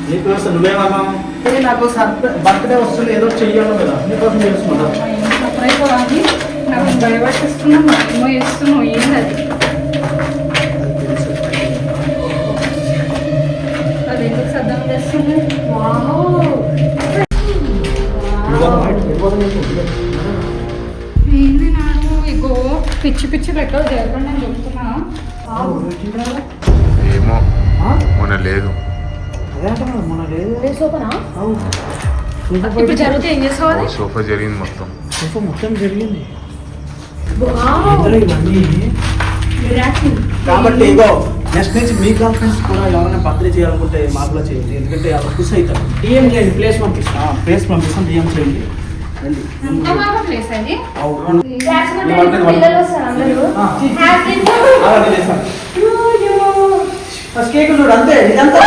నీకోసం నువ్వేమన్నా నాకు బర్త్డే వస్తుంది ఏదో చెయ్యాలి కదా నీకోసం చేసుకుంటా నాకు భయపడిస్తున్నావు ఏమో చేస్తున్నావు ఏంది అది ఎందుకు సద్దం చేస్తుంది ఏంది నాకు ఇగో పిచ్చి పిచ్చి లెక్కలు చేయకుండా నేను చెప్తున్నా ఏమో మొన్న లేదు ఇప్పుడు జరిగితే ఏం చేసుకోవాలి సోఫా జరిగింది మొత్తం జరిగింది కాబట్టి ఇగో నెక్స్ట్ నుంచి మీ గర్ల్ ఫ్రెండ్స్ కూడా ఎవరైనా బర్త్డే చేయాలనుకుంటే మాకులో చేయండి ఎందుకంటే అలా ఖుషి అవుతారు డిఎం చేయండి ప్లేస్ పంపిస్తాం డిఎం చేయండి కేక్ చూడు అంతే ఇదంతా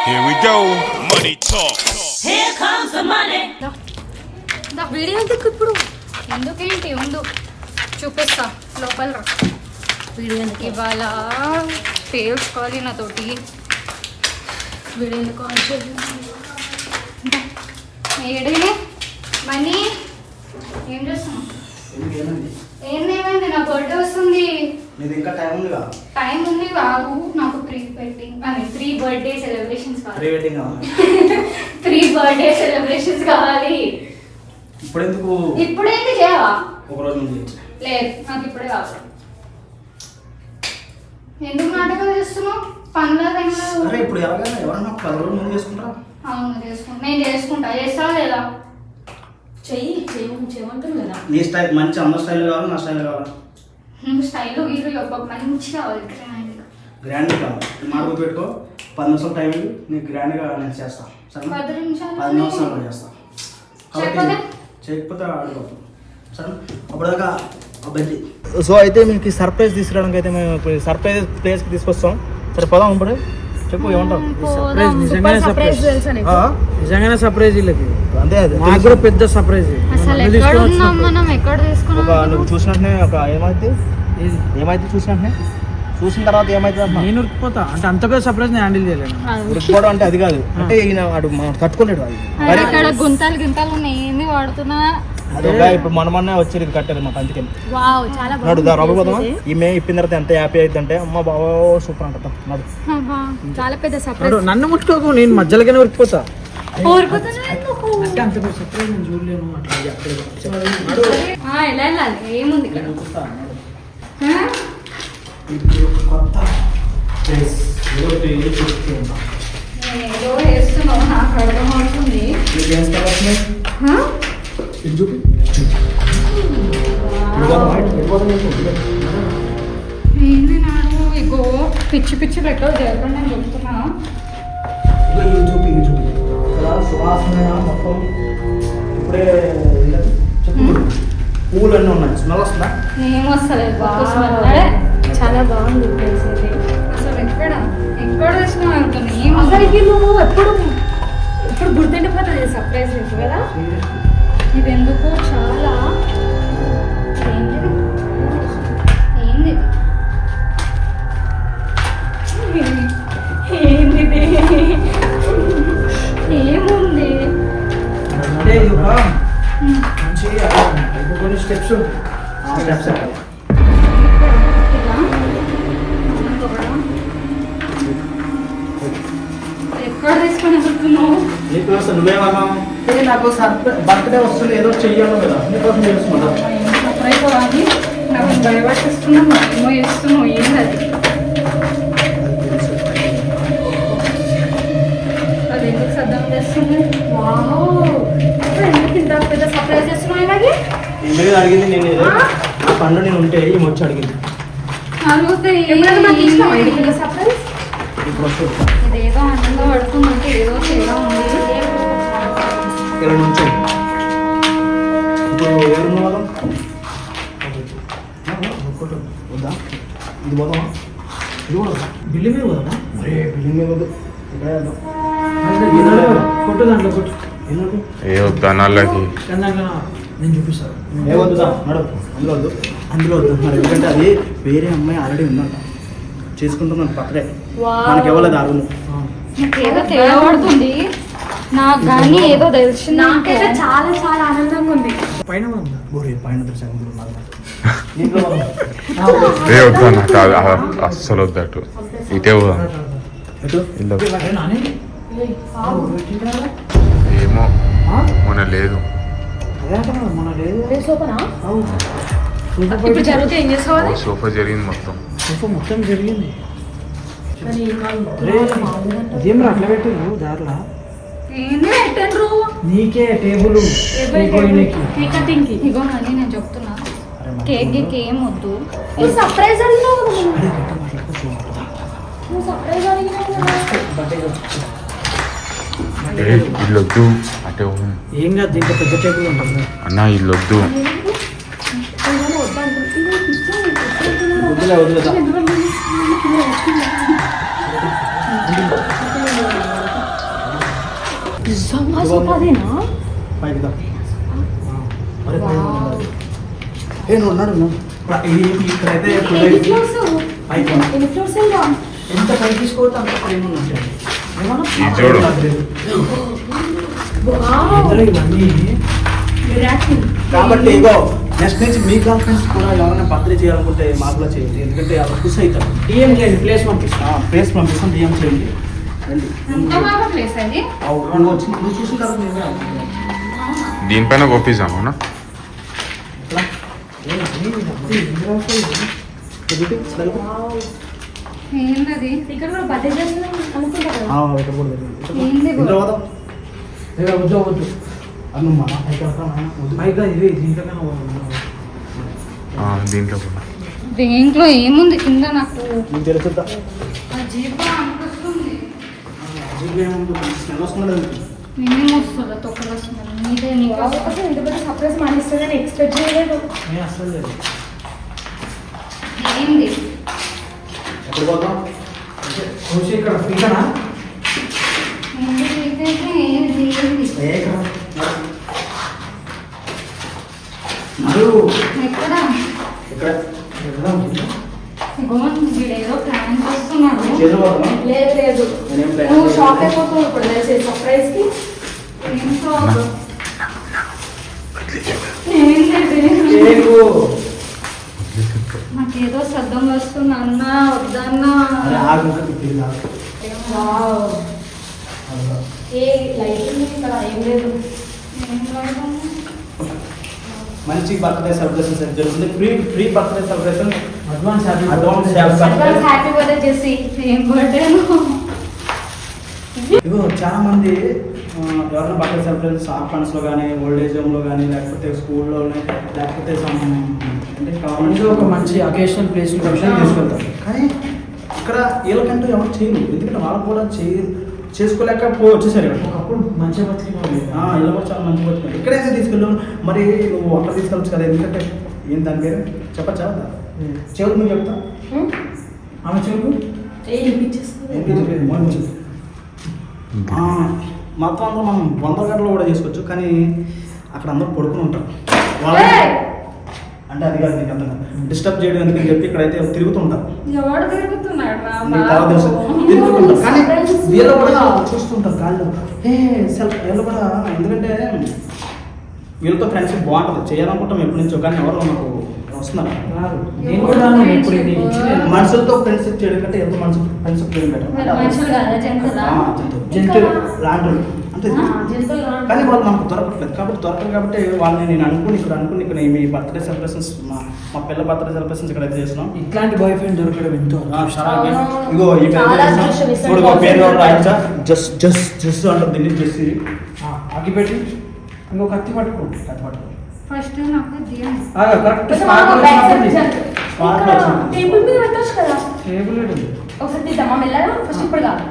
Here we go, money talk. Here comes the money. Video ఎందుకు ఇప్పుడు ఎందుకేంటి ఉండు చూపిస్తా లోపల రా వీడియో ఎందుకు ఇవాళ పేల్చుకోవాలి నాతోటి వీడియో ఎందుకు ఆన్ చేయాలి మనీ ఏం చేస్తున్నావు ఏమైంది నా బర్త్డే వస్తుంది టైం ఉంది బాబు నాకు ప్రీ బర్త్డే సెలబ్రేషన్స్ కావాలి 3 బర్త్డే సెలబ్రేషన్స్ కావాలి ఇప్పుడేంటి చేయవా లేదు నాకు ఇప్పుడే కావాలి ఎందుకు నాటకం చేస్తున్నావు పనుల అవును చేసుకుంటా నేను చేసుకుంటా చేస్తావా లేదా చేయమంటారు కదా నీ స్టైల్ మంచి అమ్మ స్టైల్ కావాలి నా స్టైల్ కావాలి స్టైల్ హీరో మంచి కావాలి గ్రాండ్ కావాలి మార్పు పెట్టుకో 10 నిమిషాలు టైం నీకు గ్రాండ్గా నేను చేస్తాను 10 నిమిషాలు చేస్తాను చేయకపోతే ఆడిపోతాం సరే అప్పటిదాకా అబ్బాయి సో అయితే మీకు సర్ప్రైజ్ తీసుకురావడానికి అయితే మేము సర్ప్రైజ్ ప్లేస్కి తీసుకొస్తాం సరే పదాం ఇప్పుడు చెప్పు ఏమంటావు నిజంగానే సర్ప్రైజ్ వీళ్ళకి అంతే అది మాకు కూడా పెద్ద సర్ప్రైజ్ నువ్వు చూసినట్టునే ఒక ఏమైతే చూసిన తర్వాత ఏమైతే నేను ఉరికిపోతా అంటే అంత పెద్ద సర్ప్రైజ్ నేను హ్యాండిల్ చేయలేను ఉరికిపోవడం అంటే అది కాదు అంటే ఈయన వాడు తట్టుకోలేడు అది గుంతలు గింతలు ఏంది వాడుతున్నా ఇప్పుడు మొన్న వచ్చి కట్టారు మా పంతికి చాలా రవ్వబోదాం ఈమె ఇప్పిన తర్వాత ఎంత హ్యాపీ అయితే అంటే అమ్మ బాబా సూపర్ అంట నడు చాలా పెద్ద సర్ప్రైజ్ నన్ను ముట్టుకోకు నేను మధ్యలోనే ఉరికిపోతా అంటే అంత పెద్ద సర్ప్రైజ్ నేను చూడలేను ఏముంది కొత్త ఏదో వేస్తున్నావు నాకు అర్థమవుతుంది ఏంది నాకు ఇగో పిచ్చి పిచ్చి లెక్కలు చేయకుండా నేను చెప్తున్నా మొత్తం ఇప్పుడే పువ్వులు అన్నీ ఉన్నాయి స్మెల్ వస్తుందా ఏమొస్తలేదు చాలా బాగుంది అసలు ఎక్కడ వేసినా అవుతుంది అసలుకి నువ్వు ఎప్పుడు గుర్తుండిపోతుంది సర్ప్రైజ్ లేదు కదా ఇది ఎందుకు చాలా ఏంది ఏముంది కొన్ని స్టెప్స్ స్టెప్స్ ఎక్కడ తీసుకొని వెళ్తున్నావు నీకోసం నువ్వేమన్నా నాకు బర్త్డే వస్తుంది ఏదో చెయ్యాలి కదా నీకోసం చేసుకుంటా నాకు భయపడిస్తున్నావు ఏమో చేస్తున్నావు ఏంది అది ఎందుకు సద్దం చేస్తుంది ఎందుకు ఇంత పెద్ద సర్ప్రైజ్ చేస్తున్నావు ఇలాగే అడిగింది నేను ఆ పండు నేను ఉంటే ఈమె వచ్చి అడిగింది అడిగితే సర్ప్రైజ్ ఇప్పుడు వస్తుంది ఇదేదో ఆనందంగా పడుతుందంటే ఏదో తేడా ఉంది. ఇలా నుంచి ఇప్పుడు ఎవరు పోదాం వద్దా ఇది పోదామా ఇది కూడా బిల్లు మీద పోదామా? బిల్డింగ్ మీద వద్దు ఇక్కడ వేద్దాం. కొట్టు దాంట్లో కొట్టు. ఎందుకు ఏ వద్దనాళ్ళకి కన్నా నేను చూపిస్తాను. ఏ వద్దు సార్ నడు అందులో వద్దు మరి ఎందుకంటే అది వేరే అమ్మాయి ఆల్రెడీ ఉందంట చేసుకుంటున్నాను పక్కనే మనకి ఇవ్వలేదు ఆ రూమ్ నాకేదో తేడా పడుతుంది. నాకు కానీ ఏదో తెలిసి నాకైతే చాలా చాలా ఆనందంగా ఉంది. పైన ఉందా? బోరే పైన దర్శనం ఏ వద్దన్న కాదు అస్సలు వద్దటు ఇటే పోదాం ఎటు ఇల్లు నాని ఏమో మొన్న లేదు అదే అంటున్నా మన లేదు. సోపనా ఇప్పుడు జరిగితే ఏం చేసుకోవాలి? సోఫా జరిగింది మొత్తం సోఫా మొత్తం జరిగింది. కానీ ఏం కాదు. ఇదేం రా అట్లా పెట్టిండ్రు దారిలా? ఏంది పెట్టండ్రు? నీకే టేబుల్ కేక్ కటింగ్ కి ఇగో అని నేను చెప్తున్నా కేక్ కి ఏం వద్దు. నువ్వు సర్ప్రైజ్ అడిగినావు కదా నువ్వు సర్ప్రైజ్ అడిగినావు కదా. ఏ ఇల్లొద్దు అటే పోదాం. ఏం కాదు దీంట్లో పెద్ద టేబుల్ ఉంటుంది. అన్న ఇల్లొద్దు వద్దులే వదిలేదా నిజంగా సోపాదేనా? పైకి దా మరి ఏ నువ్వు ఉన్నాడు ఇక్కడైతే ఎన్ని ఫ్లోర్స్? పైకి ఎన్ని ఫ్లోర్స్ ఇంకా? ఎంత పై తీసుకోవచ్చు అంత ప్రేమ ఉంటుంది. ఈ చూడు ఇందులో ఇవన్నీ కాబట్టి ఇగో నెక్స్ట్ నుంచి మీ గర్ల్ ఫ్రెండ్స్ కూడా ఎవరైనా బర్త్డే చేయాలనుకుంటే మాకు కూడా చేయండి ఎందుకంటే అలా ఖుషి అవుతారు డిఎం చేయండి, ప్లేస్ పంపిస్తాం. ప్లేస్ పంపిస్తాం డిఎం చేయండి రండి ఎంత బాగా ప్లేస్ అది. నువ్వు వచ్చి నువ్వు చూసిన తర్వాత నేను కూడా దీనిపైన గొప్పిద్దాం అవునా ఏందది? ఇక్కడ కూడా బర్త్డే చేస్తున్నాం అనుకుంటా కదా. ఇక్కడ కూడా జరిగింది. ఏంది ఇందులో పోదాం. వద్దు వద్దు అన్ను మా పైకి వెళ్తాం నాయన. వద్దు. పైగా ఇది దీంట్లో కన్నా దీంట్లో కూడా దేంట్లో ఏముంది కింద నాకు నీకు తెలుసుద్దా అజీబా అనిపిస్తుంది. స్మెల్ వస్తున్నది నేనేం వస్తుందా తొక్కలు వస్తుంది నీదే నీకు అసలు ఇంత పెద్ద సర్ప్రైజ్ మానేస్తుందని ఎక్స్పెక్ట్ చేయలేదు. నేను అస్సలు లేదు. ఏంది ఎప్పుడు పోతాం వచ్చి ఇక్కడ ఇక్కడా ఏంది చేసేసి ఏంది ఎక్కడ ఇక్కడ ఇగో వీడేదో ప్లాన్ చేస్తున్నాడు. చేతులు పోతాం లేదు లేదు నేనేం ప్లాన్ నువ్వు షాక్ అయిపోతావు ఇప్పుడు తెలిసే సర్ప్రైజ్ కి. ఏం షాక్? ఏంది? నాకేదో శబ్దం వస్తుంది అన్నా వద్దన్నా. అరే ఆగు ఇది ఆగు. వావ్. ఏ లైట్ ఉంది ఇక్కడ ఏం లేదు. ఏం రాయడం? మంచి బర్త్డే సెలబ్రేషన్ జరుగుతుంది pre birthday celebration advance advance advance happy birthday చేసి. ఏం బర్త్డే? ఇగో చాలా మంది ఎవరైనా బర్త్డే సెలబ్రేషన్స్ ఆర్ఫన్స్ కానీ ఓల్డ్ ఏజ్ హోమ్లో కానీ లేకపోతే స్కూల్లో లేకపోతే అంటే కావాలంటే ఒక మంచి అకేషనల్ ప్లేస్ తీసుకెళ్తారు కానీ ఇక్కడ వీళ్ళకంటూ ఎవరు చేయరు ఎందుకంటే వాళ్ళకు కూడా చేసుకోలేక వచ్చేసారు ఇక్కడ ఒకప్పుడు మంచిగా బతికినాం. ఇలా కూడా చాలా మంచి బతుకున్నారు ఇక్కడైతే తీసుకెళ్ళాం మరి నువ్వు అక్కడ తీసుకెళ్ళచ్చు కదా ఎందుకంటే ఏం దాని పేరు చెప్పచ్చా చెవులు నువ్వు చెప్తా ఆమె చెవులు ఏ ఇప్పించేస్తుంది. మొత్తం అందరూ మనం 100 గంటలు కూడా చేసుకోవచ్చు కానీ అక్కడ అందరూ పడుకుని ఉంటారు వాళ్ళు అంటే అది కాదు నీకు అంత డిస్టర్బ్ చేయడం ఎందుకని చెప్పి ఇక్కడైతే తిరుగుతుంటారు ఎవడు తిరుగుతున్నాడు రా నీకు తర్వాత తెలుసు తిరుగుతుంటారు కానీ వీళ్ళు కూడా చూస్తుంటారు కాళ్ళు వీళ్ళు కూడా ఎందుకంటే వీళ్ళతో ఫ్రెండ్షిప్ బాగుంటుంది చేయాలనుకుంటాం ఎప్పటి నుంచో కానీ ఎవరు నాకు వస్తున్నారు నేను కూడా ఇప్పుడు ఇది ఇచ్చిన మనుషులతో ఫ్రెండ్షిప్ చేయడం కంటే ఎంత మనుషులు ఫ్రెండ్షిప్ చేయడం మనుషులు కదా జంతువులా? జంతువులు లాంటి అంటే జంతువులు కానీ వాళ్ళు మనకు దొరకట్లేదు కాబట్టి దొరకదు కాబట్టి వాళ్ళని నేను అనుకుని ఇక్కడ మీ బర్త్డే సెలబ్రేషన్స్ మా పిల్ల బర్త్డే సెలబ్రేషన్స్ ఇక్కడ అయితే చేస్తున్నాం ఇట్లాంటి బాయ్ ఫ్రెండ్ దొరకడం ఎంతో ఇగో ఈ చాలా అదృష్టం ఇస్తాడు పేరు పేరు కూడా రాయించా జస్ట్ జస్ట్ జస్ట్ అంటారు దీన్ని జస్ట్ అగ్గి పెట్టి ఇంకో కత్తి పట్టుకో. కత్తి పట్టుకో ఫస్ట్ నాకు దియం కరెక్ట్ టేబుల్ మీద పెట్టచ్చు కదా. టేబుల్ ఒకసారి తీద్దామా మెల్లగా ఫస్ట్ ఇప్పుడు కాదు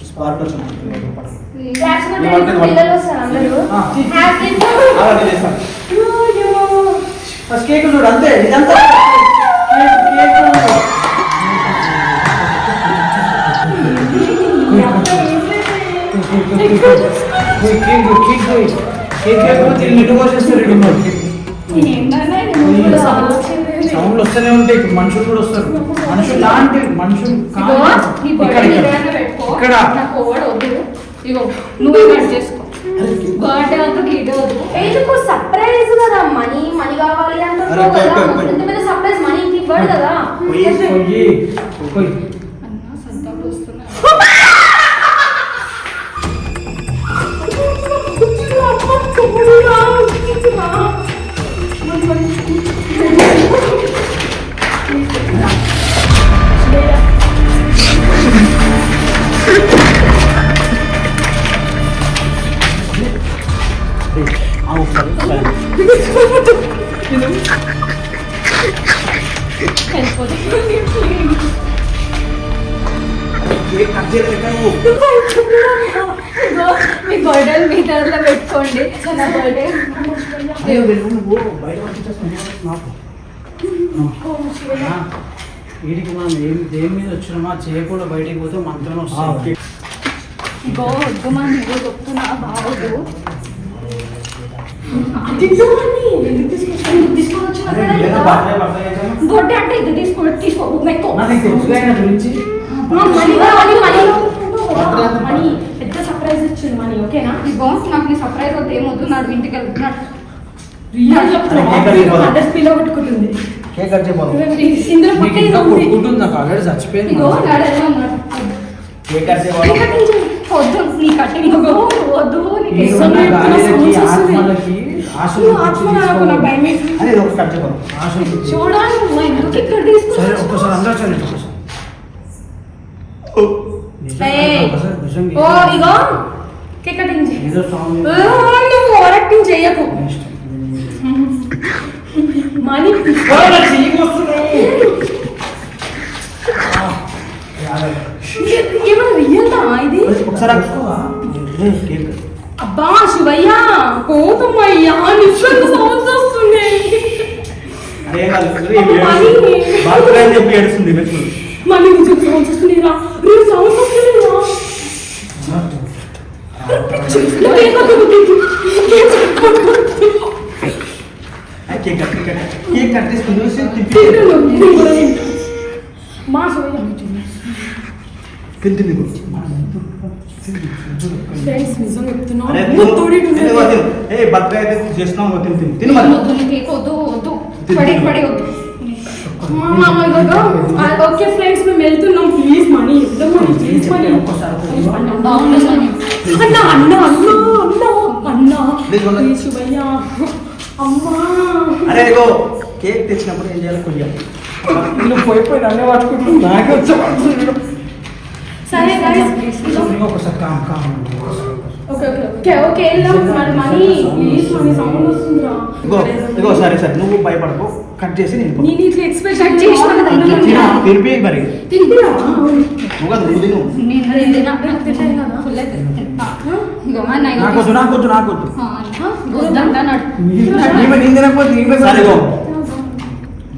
స్పార్క్ వచ్చింది క్లాస్ పిల్లలు వస్తారు అందరూ హ్యాపీ ఫస్ట్ కేక్ చూడు అంతే ఇదంతా సౌండ్లు వస్తూనే ఉంటాయి ఇప్పుడు మనుషులు కూడా వస్తారు మనుషులు లాంటి మనుషులు ఇక్కడ ఎందుకు సర్ప్రైజ్ కదా మనీ మనీ కావాలి అంటున్నావు కదా ఇంత పెద్ద సర్ప్రైజ్ మనీ ఇవ్వడు కదా మీ బర్త్డే మీ తరఫున పెట్టుకోండి నా బర్త్డే వీడికి మనం దేని మీద వచ్చినామా చేయకుండా బయటికి పోతే మనతోనే వస్తాం ఇగో వద్దు మా నువ్వు చెప్తున్నా బాగోదు బర్త్డే అంటే ఇది తీసుకో గురించి మనీ పెద్ద సర్ప్రైజ్ ఇచ్చింది మనీ ఓకేనా ఇగో నాకు నీ సర్ప్రైజ్ వద్దు ఏమొద్దు నాడు ఇంటికి వెళ్తున్నాడు కొట్టుకుంటుంది కేక్ కట్ చేయబోదు ఇందులో పక్కన కొట్టుకుంటుంది నాకు ఆల్రెడీ చచ్చిపోయింది ఇగో నాడు ఎలా ఉన్నాడు కేక్ కట్ చేయబోదు వద్దు నీ కట్టి ఇగో వద్దు నీకు అని ఒక కట్ చేయబోదు చూడాలి నువ్వు ఎందుకు ఇక్కడ తీసుకున్నా ఒక్కసారి అందరూ చల్లండి ఓ ఇగో కేక్ కటింగ్ ఏదో సాంగ్ నువ్వు ఓవర్ యాక్టింగ్ చేయకు మనీ ఏమన్నా వెయ్యంతా ఇది ఒకసారి అబ్బా శివయ్య కోతమ్మయ్యా నిశ్శబ్ద సౌండ్స్ వస్తున్నాయి బర్త్డే అని చెప్పి ఏడుస్తుంది మళ్ళీ నిజం సౌండ్స్ వస్తున్నాయిరా నేను సౌండ్స్ వస్తున్నాయిరా కేక్ కట్ చేసుకుని మా శివయ్య తింటుంది ఫ్రెండ్స్ నిజం చెప్తున్నా ఏ బర్త్డే అయితే చేస్తున్నావు తిని మరి వద్దు నీ కేక్ వద్దు వద్దు పడి వద్దు ఓకే ఫ్రెండ్స్ మేము వెళ్తున్నాం ప్లీజ్ మనీ ఇద్దాం మనీ ప్లీజ్ మనీ అన్న అన్న అన్న అన్న అన్న శివయ్య అమ్మా అరే ఇగో కేక్ తెచ్చినప్పుడు ఏం చేయాలి కొయ్యాలి నువ్వు పోయిపోయి నన్నే పట్టుకుంటున్నావు నాకే వచ్చా సరే గైస్ ఒకసారి calm calm okay okay okay okay వెళ్దాం మరి మనీ ప్లీజ్ మనీ సౌండ్ వస్తుందిరా ఇగో ఇగో సరే సరే నువ్వు భయపడకు కట్ చేసి నేను నేను ఇట్లా ఎక్స్పెక్ట్ చేసిన తినిపి మరి తింటురా నువ్వు కదా నువ్వు తిను నేను తిన్నాను కదా ఫుల్ అయితే ఇగో మా నాకొద్దు నాకొద్దు నాకొద్దు వద్దంటున్నాడు నేను తినకపోతే సరే ఇగో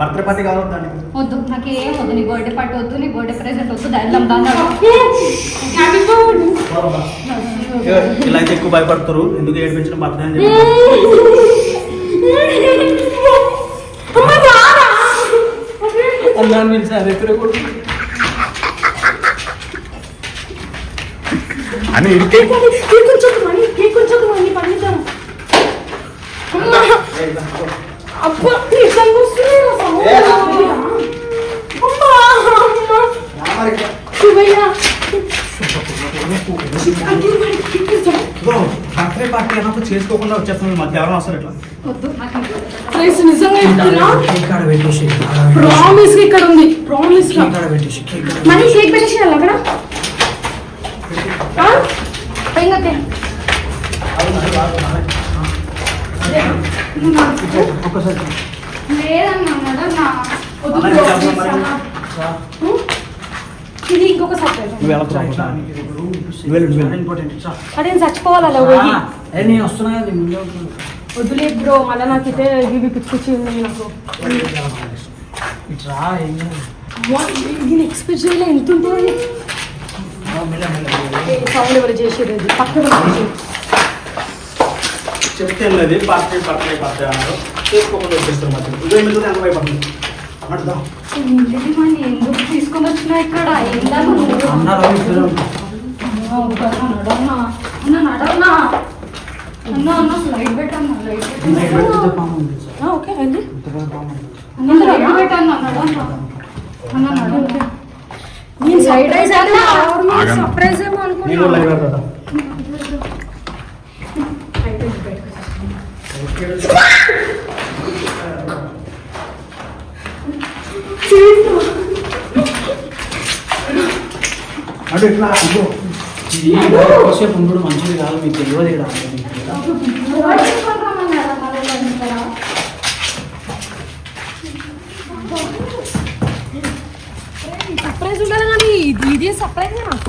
బర్త్డే పార్టీ కావాలి దానికి వద్దు నాకు ఏం వద్దు నీ బర్త్డే పార్టీ వద్దు నీ బర్త్డే ప్రెజెంట్ వద్దు దాని దాన్నాడు ఇలా అయితే ఎక్కువ భయపడతారు ఎందుకు ఏడిపించిన బర్త్డే అని చెప్పి అన్నాను మీరు సరే కూడా అని ఇరికే కొంచెం మనీ పండిద్దాం అబ్బా నిజంగా వస్తున్నాయి శివయ్య బర్త్డే పార్టీ అన్నప్పుడు చేసుకోకుండా వచ్చేస్తాం మధ్య ఎవరైనా వస్తారు ఇట్లా వద్దు నాకు ఫ్రెండ్స్ నిజంగా చెప్తున్నా కేక్ ఆడ పెట్టేసి ప్రామిస్ ఇక్కడ ఉంది ప్రామిస్ కేక్ ఆడ పెట్టేసి కేక్ ఆడ మనీ కేక్ పెట్టేసేయాలి అక్కడ ఒక్కసారి లేదన్నా నువ్వు ఎలా ఇట్లా, ప్రాబ్లం నీకు ఇది ఇప్పుడు వెళ్ళు, వెళ్ళు. చాలా ఇంపార్టెంట్ ఇట్లా. అదే నేను చచ్చిపోవాలి అలా పోయి అరే నేను వస్తున్నా కదా, ముందే వస్తున్నా. వద్దులే బ్రో మళ్ళీ నాకు అయితే ఇవి పిచ్చుకొచ్చి ఉన్నాయి నాకు ఇట్రా ఏం కాదు. దీని ఎక్స్పెక్ట్ చేయలే ఎంత ఉంటుంది సౌండ్ ఎవరు చేసేది అది పక్కన ఉంది. చెప్తే ఏం లేదు పార్టీ అన్నారు చేసుకోకుండా వచ్చేస్తారు మధ్య ఇదే మీద ఎంత భయపడుతుంది అడుగుదాం ఏంటిది మరి ఎందుకు తీసుకొని వచ్చినా ఇక్కడ ఏందా నువ్వు? అన్నారు ఇద్దరు. నడవనా అన్న లైట్ పెట్టన్నా లైట్ ఇంత పెద్ద పాము ఉంది సార్. ఓకే అండి ఇంత పెద్ద పాము ఉంది. అన్న లైట్ పెట్టన్నా నడవనా అన్న నడవనా నేను సర్ప్రైజ్ ఆగండి. సర్ప్రైజ్ ఏమో నేను అనుకున్నా లైవ్ కదా అంటే ఇట్లా అనుకో. ఇది ఎక్కువసేపు ఉండడం మంచిది కాదు, మీకు తెలియదు ఇక్కడ. సర్ప్రైజ్ ఉండాలి కానీ ఇది సర్ప్రైజ్